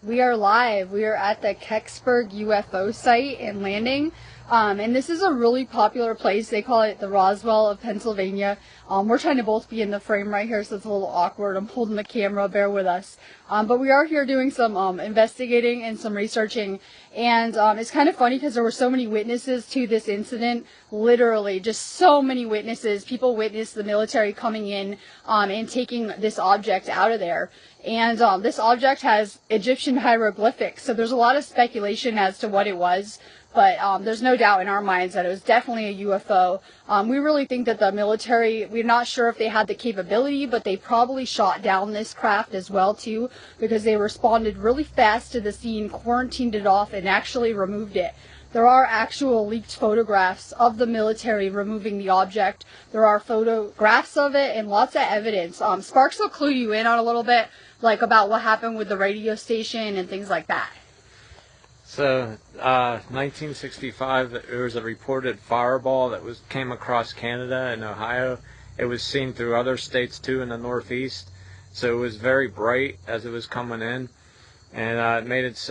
We are live. We are at the Kecksburg UFO site and landing. And this is a really popular place. They call it the Roswell of Pennsylvania. We're trying to both be in the frame right here, so it's a little awkward. I'm holding the camera. Bear with us. But we are here doing some investigating and some researching. And it's kind of funny because there were so many witnesses to this incident. Literally, just so many witnesses. People witnessed the military coming in and taking this object out of there. And this object has Egyptian hieroglyphics. So there's a lot of speculation as to what it was. But there's no doubt in our minds that it was definitely a UFO. We really think that the military, we're not sure if they had the capability, but they probably shot down this craft as well too, because they responded really fast to the scene, quarantined it off, and actually removed it. There are actual leaked photographs of the military removing the object. There are photographs of it and lots of evidence. Sparks will clue you in on a little bit, like about what happened with the radio station and things like that. So, 1965, there was a reported fireball that came across Canada and Ohio. It was seen through other states too in the Northeast. So it was very bright as it was coming in, and it made its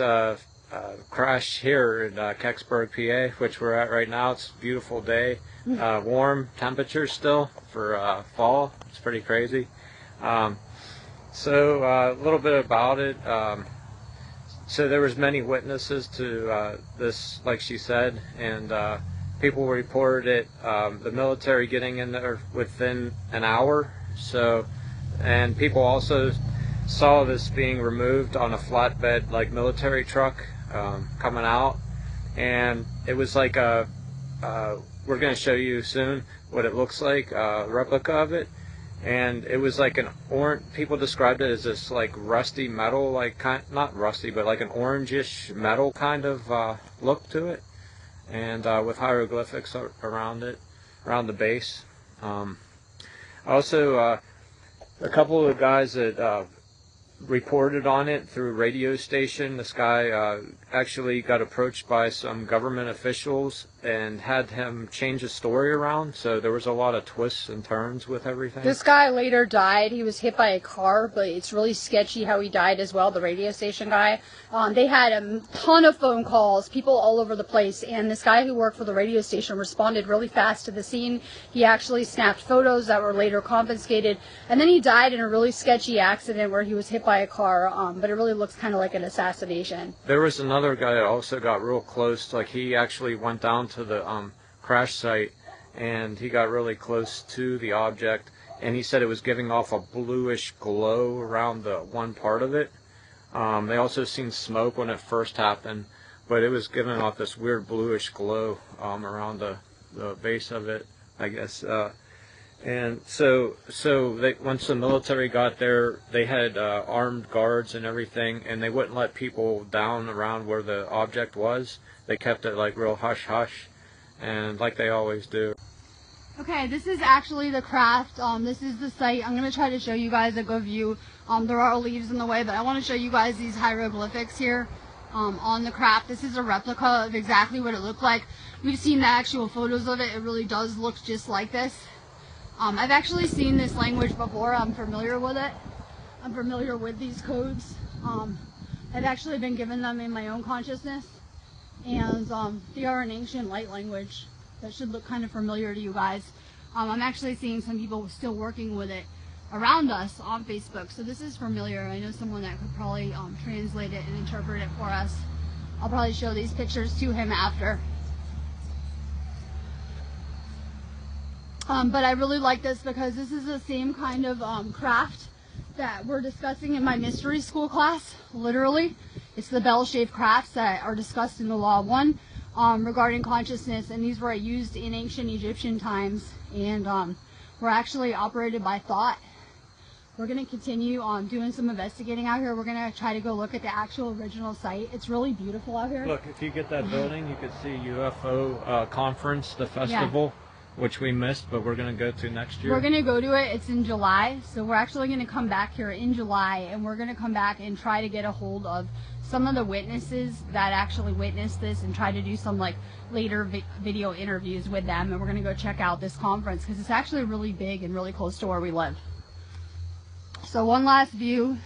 crash here in Kecksburg, PA, which we're at right now. It's a beautiful day, warm temperatures still for fall. It's pretty crazy. So a little bit about it. So there was many witnesses to this, like she said, and people reported it, the military getting in there within an hour. So, and people also saw this being removed on a flatbed, like military truck coming out, and it was like a, we're going to show you soon what it looks like, a replica of it. And it was like an orange, people described it as this like rusty metal, like not rusty, but like an orangish metal kind of look to it, and with hieroglyphics around it, around the base. Also, a couple of the guys that reported on it through radio station, this guy actually got approached by some government officials and had him change his story around, so there was a lot of twists and turns with everything. This guy later died. He was hit by a car, but it's really sketchy how he died as well, the radio station guy. They had a ton of phone calls, people all over the place, and this guy who worked for the radio station responded really fast to the scene. He actually snapped photos that were later confiscated, and then he died in a really sketchy accident where he was hit by a car, but it really looks kind of like an assassination. There was another guy that also got real close, like he actually went down to the crash site, and he got really close to the object, and he said it was giving off a bluish glow around the one part of it. They also seen smoke when it first happened, but it was giving off this weird bluish glow around the base of it, I guess. And so once the military got there, they had armed guards and everything, and they wouldn't let people down around where the object was. They kept it like real hush-hush, and like they always do. Okay, this is actually the craft. This is the site. I'm going to try to show you guys a good view. There are leaves in the way, but I want to show you guys these hieroglyphics here on the craft. This is a replica of exactly what it looked like. We've seen the actual photos of it. It really does look just like this. I've actually seen this language before. I'm familiar with it. I'm familiar with these codes. I've actually been given them in my own consciousness, and they are an ancient light language that should look kind of familiar to you guys. I'm actually seeing some people still working with it around us on Facebook, so this is familiar. I know someone that could probably translate it and interpret it for us. I'll probably show these pictures to him after. But I really like this because this is the same kind of craft that we're discussing in my mystery school class, literally. It's the bell-shaped crafts that are discussed in the Law 1 regarding consciousness, and these were used in ancient Egyptian times, and were actually operated by thought. We're going to continue doing some investigating out here. We're going to try to go look at the actual original site. It's really beautiful out here. Look, if you get that building, you could see UFO conference, the festival. Yeah. Which we missed, but we're going to go to next year. We're going to go to it. It's in July, so we're actually going to come back here in July, and we're going to come back and try to get a hold of some of the witnesses that actually witnessed this and try to do some like later video interviews with them, and we're going to go check out this conference because it's actually really big and really close to where we live. So one last view